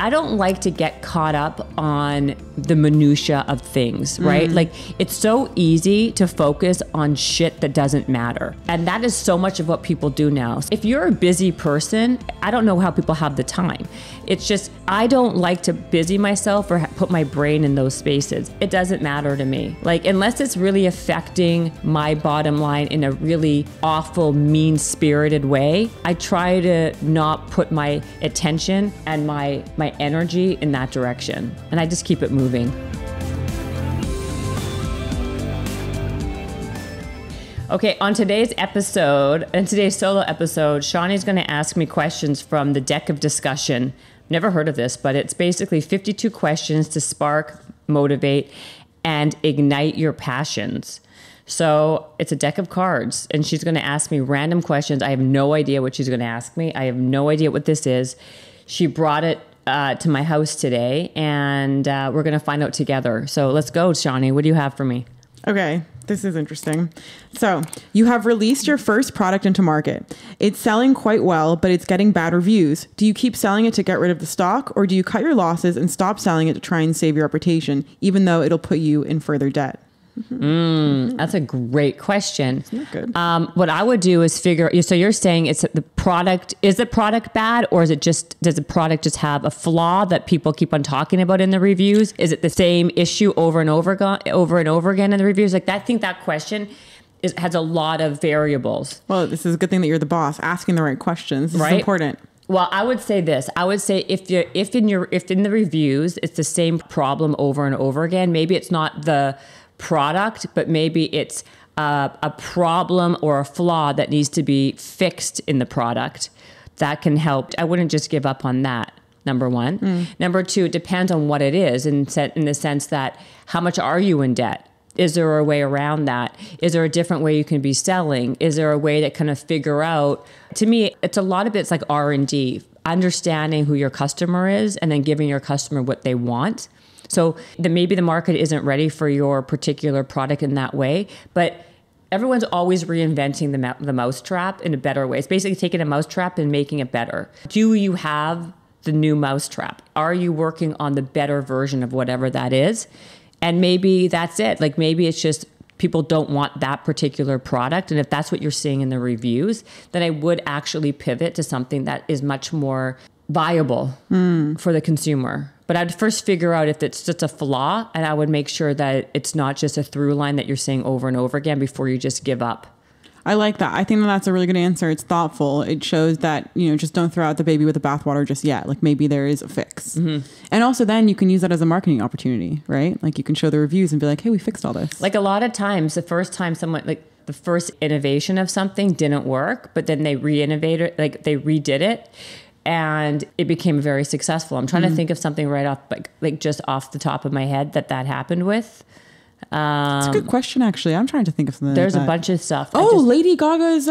I don't like to get caught up on the minutia of things, right? Like, it's so easy to focus on shit that doesn't matter. And that is so much of what people do now. If you're a busy person, I don't know how people have the time. It's just, I don't like to busy myself or put my brain in those spaces. It doesn't matter to me. Like, unless it's really affecting my bottom line in a really awful, mean-spirited way, I try to not put my attention and my energy in that direction. And I just keep it moving. Okay, on today's episode, in today's solo episode, Shani's going to ask me questions from the deck of discussion. Never heard of this, but it's basically 52 questions to spark, motivate, and ignite your passions. So it's a deck of cards, and she's going to ask me random questions. I have no idea what she's going to ask me. I have no idea what this is. She brought it to my house today, and we're going to find out together. So let's go, Shani. What do you have for me? Okay, this is interesting. So you have released your first product into market. It's selling quite well, but it's getting bad reviews. Do you keep selling it to get rid of the stock, or do you cut your losses and stop selling it to try and save your reputation, even though it'll put you in further debt? That's a great question. Not good. What I would do is figure, so you're saying it's the product, is the product bad, or is it just, does the product just have a flaw that people keep on talking about in the reviews? Is it the same issue over and over again in the reviews? Like, I think that question has a lot of variables. Well, this is a good thing that you're the boss, asking the right questions. This is important. Well, I would say this. I would say if in the reviews it's the same problem over and over again, maybe it's not the product, but maybe it's a problem or a flaw that needs to be fixed in the product. That can help. I wouldn't just give up on that, number one. Number two, it depends on what it is in the sense that how much are you in debt? Is there a way around that? Is there a different way you can be selling? Is there a way to kind of figure out? To me, it's a lot of it's like R&D, understanding who your customer is and then giving your customer what they want. So maybe the market isn't ready for your particular product in that way, but everyone's always reinventing the mousetrap in a better way. It's basically taking a mousetrap and making it better. Do you have the new mousetrap? Are you working on the better version of whatever that is? And maybe that's it. Like, maybe it's just people don't want that particular product. And if that's what you're seeing in the reviews, then I would actually pivot to something that is much more viable for the consumer. But I'd first figure out if it's just a flaw, and I would make sure that it's not just a through line that you're seeing over and over again before you just give up. I like that. I think that's a really good answer. It's thoughtful. It shows that, just don't throw out the baby with the bathwater just yet. Like, maybe there is a fix. And also then you can use that as a marketing opportunity, right? Like, you can show the reviews and be like, hey, we fixed all this. Like, a lot of times, the first time someone, like, the first innovation of something didn't work, but then they re-innovated, like they redid it, and it became very successful. I'm trying to think of something right off, like just off the top of my head that happened with. It's a good question, actually. I'm trying to think of something. There's like a bunch of stuff. Lady Gaga's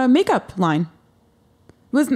makeup line.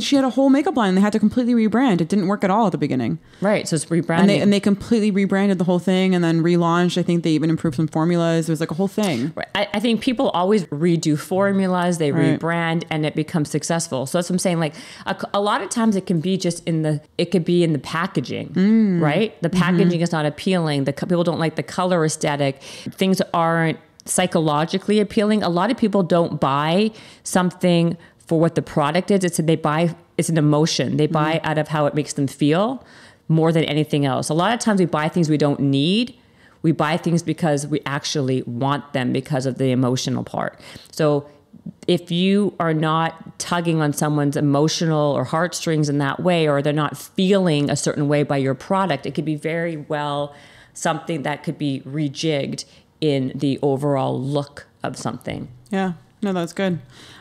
She had a whole makeup line. They had to completely rebrand. It didn't work at all at the beginning. Right. So it's rebranding. And they completely rebranded the whole thing and then relaunched. I think they even improved some formulas. It was like a whole thing. Right. I think people always redo formulas. They rebrand and it becomes successful. So that's what I'm saying. Like, a lot of times it can be just in the packaging, right? The packaging is not appealing. People don't like the color aesthetic. Things aren't psychologically appealing. A lot of people don't buy something for what the product is. It's an emotion. They buy out of how it makes them feel more than anything else. A lot of times we buy things we don't need. We buy things because we actually want them because of the emotional part. So if you are not tugging on someone's emotional or heartstrings in that way, or they're not feeling a certain way by your product, it could be very well something that could be rejigged in the overall look of something. Yeah. No, that's good.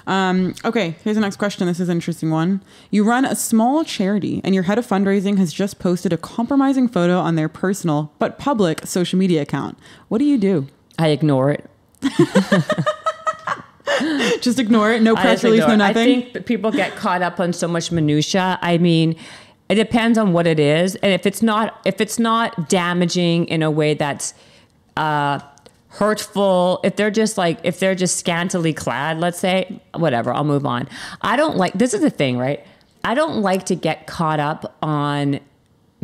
Okay, here's the next question. This is an interesting one. You run a small charity and your head of fundraising has just posted a compromising photo on their personal but public social media account. What do you do? I ignore it. Just ignore it? No press release, no nothing? I think people get caught up on so much minutia. I mean, it depends on what it is. And if it's not damaging in a way that's hurtful, if they're just scantily clad, let's say, whatever, I'll move on. This is the thing, right? I don't like to get caught up on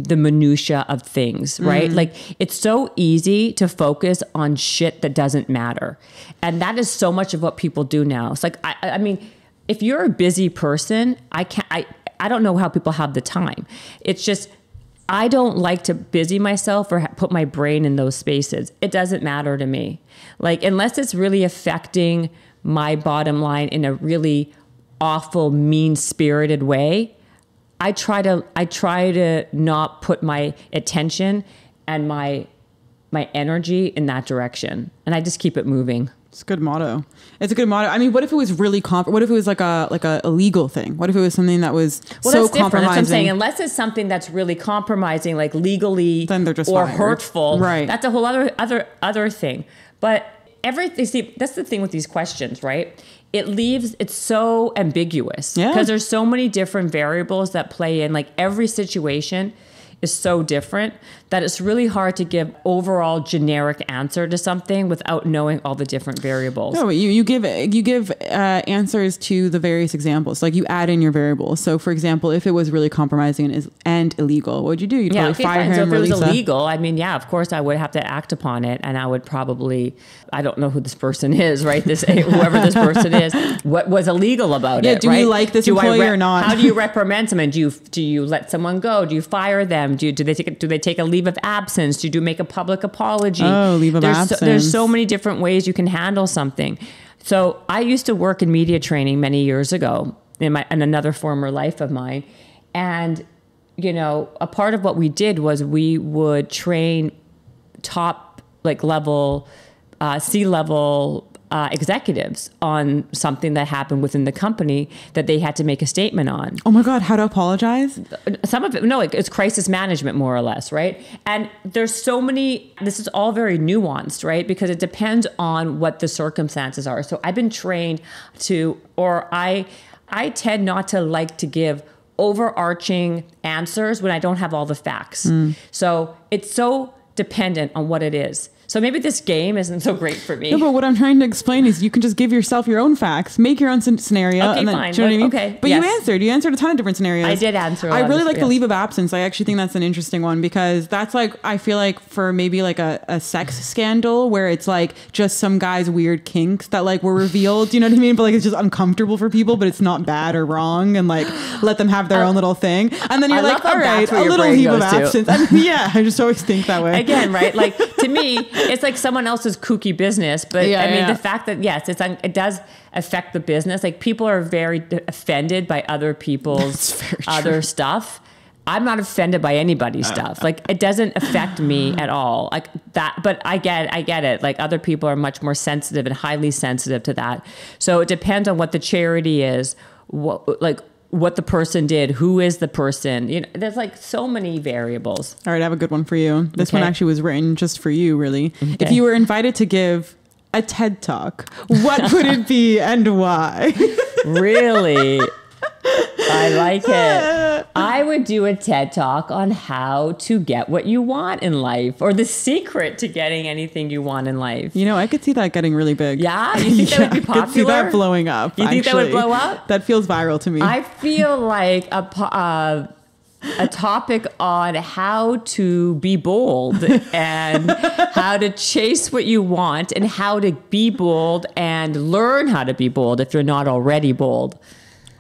the minutia of things, right? Like it's so easy to focus on shit that doesn't matter. And that is so much of what people do now. It's like, I mean, if you're a busy person, I don't know how people have the time. It's just, I don't like to busy myself or put my brain in those spaces. It doesn't matter to me. Like, unless it's really affecting my bottom line in a really awful, mean-spirited way, I try to not put my attention and my energy in that direction, and I just keep it moving. It's a good motto. It's a good motto. I mean, what if it was really what if it was like a illegal thing? What if it was something that was so compromising? That's what I'm saying. Unless it's something that's really compromising, like legally, then they're just or fired. hurtful. Right. That's a whole other thing. But everything. See, that's the thing with these questions, right? It's so ambiguous because there's so many different variables that play in. Like every situation is so different that it's really hard to give overall generic answer to something without knowing all the different variables. No, you give answers to the various examples. Like you add in your variables. So for example, if it was really compromising and illegal, what would you do? You'd probably fire him. So if it was illegal, I mean, of course I would have to act upon it, and I would probably, I don't know who this person is, right? Whoever this person is, what was illegal about it? Do right? you like this employee or not? How do you reprimand someone? Do you let someone go? Do you fire them? Do they take a leave of absence? Do you make a public apology? Oh, leave of absence. There's so many different ways you can handle something. So I used to work in media training many years ago in another former life of mine. And, a part of what we did was we would train top level, C-level executives on something that happened within the company that they had to make a statement on. Oh my God, how to apologize? Some of it, no, it's crisis management more or less, right? And there's so many, this is all very nuanced, right? Because it depends on what the circumstances are. So I've been trained I tend not to like to give overarching answers when I don't have all the facts. So it's so dependent on what it is. So maybe this game isn't so great for me. No, but what I'm trying to explain is you can just give yourself your own facts, make your own scenario. Okay, and then, fine. Do you know what I mean? Okay, but yes. you answered a ton of different scenarios. I did answer. I really like the leave of absence. I actually think that's an interesting one because that's I feel like for maybe like a sex scandal where it's like just some guy's weird kinks that were revealed. You know what I mean? But it's just uncomfortable for people, but it's not bad or wrong, and let them have their own little thing. And then you're like, all right, a little leave of absence. I just always think that way. Again, right? To me, it's like someone else's kooky business, but the fact that it does affect the business. Like people are very offended by other people's other stuff. I'm not offended by anybody's stuff. It doesn't affect me at all. Like that, but I get it. Like other people are much more sensitive and highly sensitive to that. So it depends on what the charity is, what the person did, who is the person. There's so many variables. All right, I have a good one for you. This one actually was written just for you, really. Okay. If you were invited to give a TED Talk, what would it be and why? Really? I like it. I would do a TED Talk on how to get what you want in life, or the secret to getting anything you want in life. I could see that getting really big. Yeah? You think that would be popular? I could see that blowing up. You think that would blow up? That feels viral to me. I feel like a topic on how to be bold and how to chase what you want and how to be bold and learn how to be bold if you're not already bold.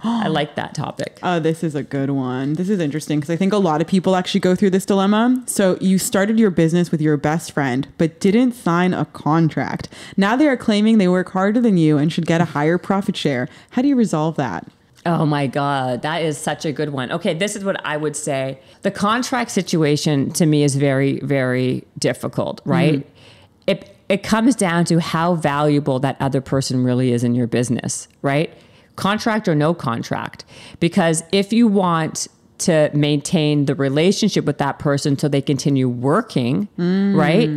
I like that topic. Oh, this is a good one. This is interesting because I think a lot of people actually go through this dilemma. So you started your business with your best friend, but didn't sign a contract. Now they are claiming they work harder than you and should get a higher profit share. How do you resolve that? Oh my God, that is such a good one. Okay, this is what I would say. The contract situation to me is very, very difficult, right? Mm-hmm. It comes down to how valuable that other person really is in your business, right? Contract or no contract. Because if you want to maintain the relationship with that person so they continue working, right?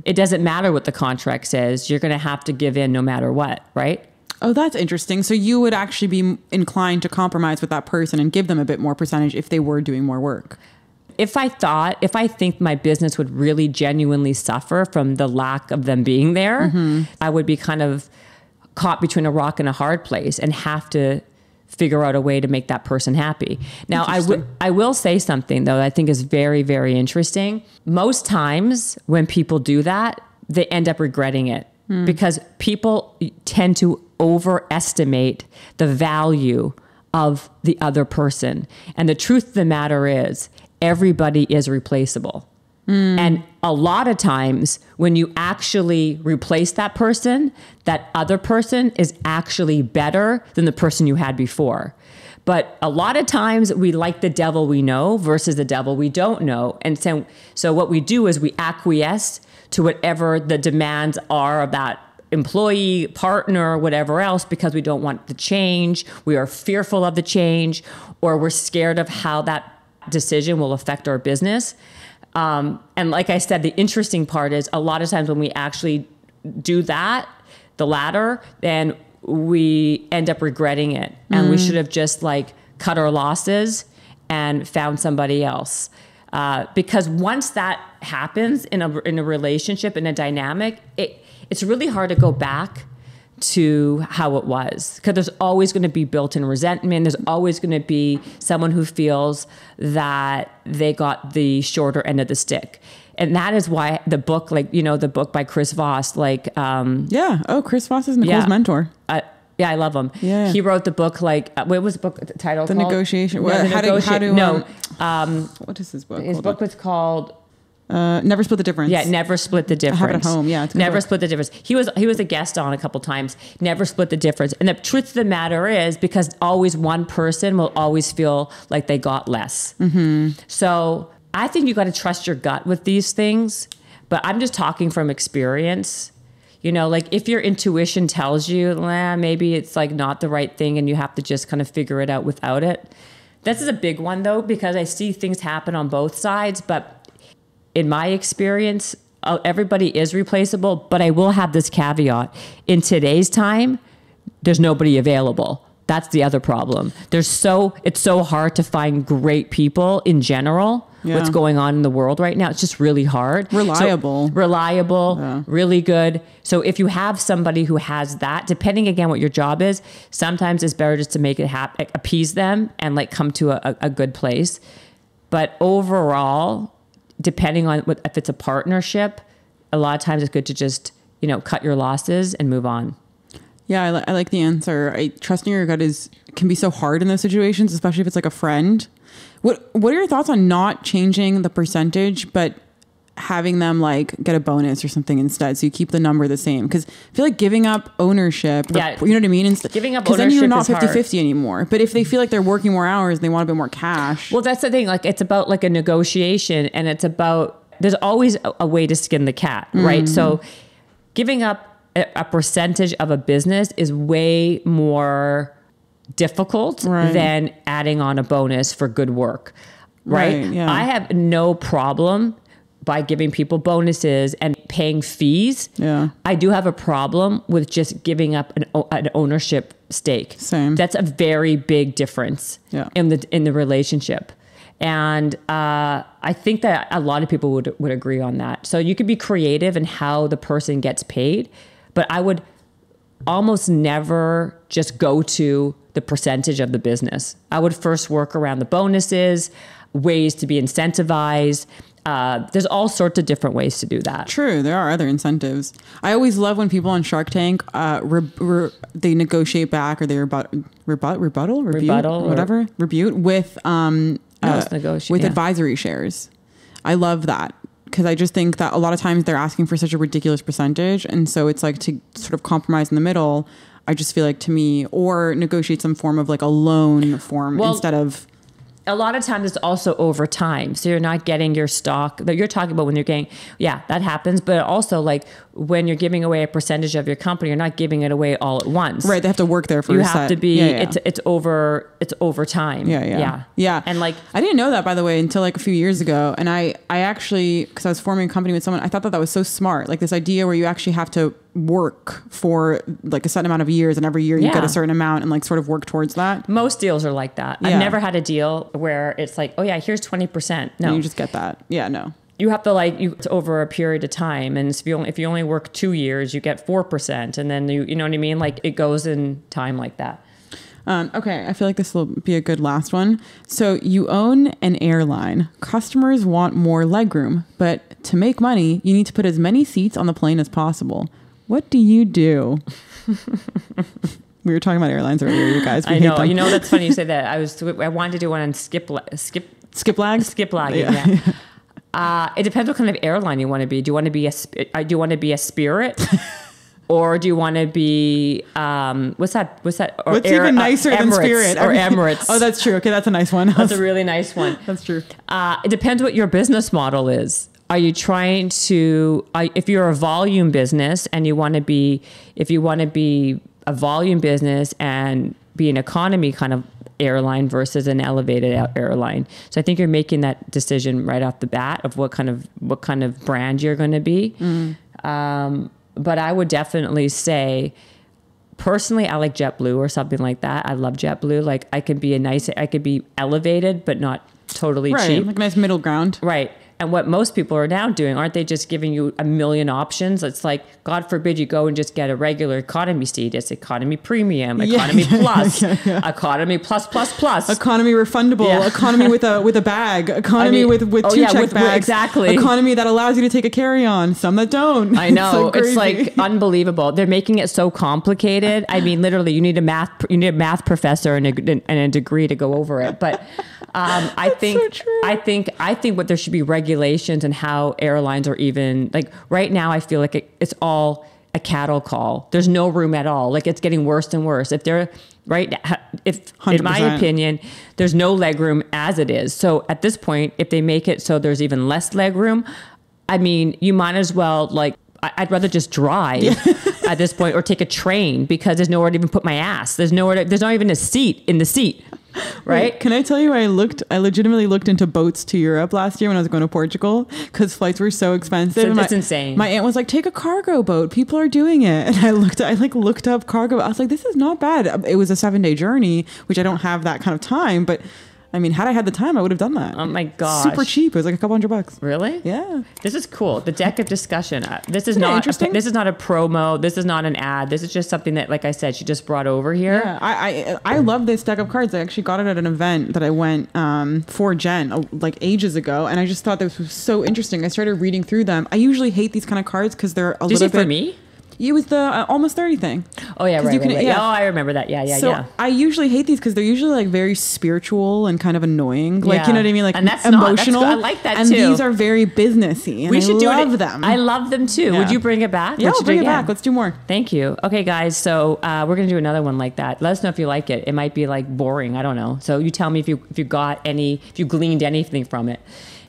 It doesn't matter what the contract says. You're going to have to give in no matter what, right? Oh, that's interesting. So you would actually be inclined to compromise with that person and give them a bit more percentage if they were doing more work. If I think my business would really genuinely suffer from the lack of them being there, I would be kind of caught between a rock and a hard place and have to figure out a way to make that person happy. Now, I will say something though that I think is very, very interesting. Most times when people do that, they end up regretting it because people tend to overestimate the value of the other person. And the truth of the matter is everybody is replaceable. And a lot of times when you actually replace that person, that other person is actually better than the person you had before. But a lot of times we like the devil we know versus the devil we don't know. And so what we do is we acquiesce to whatever the demands are of that employee, partner, whatever else, because we don't want the change. We are fearful of the change, or we're scared of how that decision will affect our business. And like I said, the interesting part is a lot of times when we actually do that, the latter, then we end up regretting it. And we should have just like cut our losses and found somebody else. Because once that happens in a relationship, in a dynamic, it's really hard to go back to how it was, because there's always going to be built-in resentment. There's always going to be someone who feels that they got the shorter end of the stick. And that is why the book, like, the book by Chris Voss, like, Chris Voss is Nicole's mentor. Yeah, I love him. Yeah. He wrote the book, like, what was the book title called? Negotiation. What is his book? His book was called Never Split the Difference. Yeah, Never Split the Difference. I have it at home. Yeah, it's a good Never book. Split the Difference. He was a guest on a couple times. Never Split the Difference. And the truth of the matter is, because always one person will always feel like they got less. So I think you got to trust your gut with these things. But I'm just talking from experience. Like if your intuition tells you, maybe it's like not the right thing and you have to just kind of figure it out without it. This is a big one though, because I see things happen on both sides. But in my experience, everybody is replaceable, but I will have this caveat. In today's time, there's nobody available. That's the other problem. It's so hard to find great people in general. Yeah. What's going on in the world right now. It's just really hard. Reliable, really good. So if you have somebody who has that, depending again what your job is, sometimes it's better just to make it happen, appease them and like come to a good place. But overall, depending on if it's a partnership, a lot of times it's good to just, cut your losses and move on. Yeah, I like the answer. Trusting your gut can be so hard in those situations, especially if it's like a friend. What are your thoughts on not changing the percentage, but having them like get a bonus or something instead, so you keep the number the same? Because I feel like giving up ownership, you know what I mean? Giving up ownership, because then you're not is 50-50 anymore. But if they feel like they're working more hours and they want a bit more cash. Well, that's the thing. Like it's about like a negotiation, and it's about, there's always a way to skin the cat, right? So giving up a percentage of a business is way more difficult than adding on a bonus for good work, right? Yeah. I have no problem by giving people bonuses and paying fees. Yeah. I do have a problem with just giving up an ownership stake. Same. That's a very big difference in the relationship. And I think that a lot of people would agree on that. So you could be creative in how the person gets paid, but I would almost never just go to the percentage of the business. I would first work around the bonuses, ways to be incentivized. There's all sorts of different ways to do that. True. There are other incentives. I always love when people on Shark Tank, they negotiate back, or they rebut with advisory shares. I love that, because I just think that a lot of times they're asking for such a ridiculous percentage. And so it's like, to sort of compromise in the middle, I just feel like, to me, or negotiate some form of like a loan form instead of... A lot of times it's also over time. So you're not getting your stock that you're talking about when you're getting, that happens. But also like when you're giving away a percentage of your company, you're not giving it away all at once. Right. They have to work there for you a have set. to be, it's over time. Yeah. And like, I didn't know that, by the way, until like a few years ago. And I actually, because I was forming a company with someone, I thought that was so smart. Like this idea where you actually have to work for like a certain amount of years, and every year you get a certain amount and like sort of work towards that. Most deals are like that. I've never had a deal where it's like, oh yeah, here's 20%. No, and you just get that. Yeah, no. You have to it's over a period of time. And if you only work 2 years, you get 4%. And then you know what I mean? Like it goes in time like that. Okay, I feel like this will be a good last one. So you own an airline. Customers want more legroom, but to make money, you need to put as many seats on the plane as possible. What do you do? We were talking about airlines earlier, you guys. I know. You know, that's funny you say that. I wanted to do one on skip lag. Skip lag? Skip lag, yeah. It depends what kind of airline you want to be. Do you want to be a Spirit? Or do you want to be what's that? What's even nicer than Spirit? Or Emirates? Oh, that's true. Okay, that's a nice one. That's a really nice one. That's true. It depends what your business model is. Are you trying to? If you're a volume business and you want to be, if you want to be a volume business and be an economy kind of airline versus an elevated airline. So I think you're making that decision right off the bat of what kind of brand you're going to be. But I would definitely say, personally, I like JetBlue or something like that. I love JetBlue. Like I could be elevated, but not totally cheap. Like a nice middle ground. Right. And what most people are now doing, aren't they just giving you a million options? It's like, God forbid you go and just get a regular economy seat. It's economy premium, economy plus, economy plus. Economy refundable, economy with a bag, economy with two check bags. Exactly. Economy that allows you to take a carry-on, some that don't. I know. It's like unbelievable. They're making it so complicated. I mean, literally you need a math professor and a degree to go over it. But I think what there should be regulations and how airlines are even like right now. I feel like it's all a cattle call. There's no room at all. Like it's getting worse and worse. If they're right, if 100%. In my opinion, there's no leg room as it is. So at this point, if they make it so there's even less leg room, I mean, you might as well like. I'd rather just drive at this point or take a train because there's nowhere to even put my ass. There's not even a seat in the seat. Right? Wait, can I tell you, I legitimately looked into botes to Europe last year when I was going to Portugal because flights were so expensive. That's insane. My aunt was like, take a cargo boat. People are doing it. And I looked up cargo. I was like, this is not bad. It was a 7-day journey, which I don't have that kind of time, but I mean, had I had the time, I would have done that. Oh my gosh. Super cheap. It was like a couple $100. Really? Yeah. This is cool. The deck of discussion. This is not interesting. This is not a promo. This is not an ad. This is just something that, like I said, she just brought over here. Yeah. I love this deck of cards. I actually got it at an event that I went for Jen like ages ago. And I just thought this was so interesting. I started reading through them. I usually hate these kind of cards because they're a little bit... for me? It was the almost 30 thing. Oh yeah, right. Yeah. Oh, I remember that. Yeah. I usually hate these because they're usually like very spiritual and kind of annoying. Like you know what I mean, like and that's emotional. I like that and too. And these are very businessy. And we should love them. I love them too. Yeah. Would you bring it back? Yeah, I'll bring it back. Let's do more. Thank you. Okay, guys. So we're gonna do another one like that. Let us know if you like it. It might be like boring. I don't know. So you tell me if you gleaned anything from it,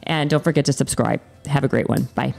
and don't forget to subscribe. Have a great one. Bye.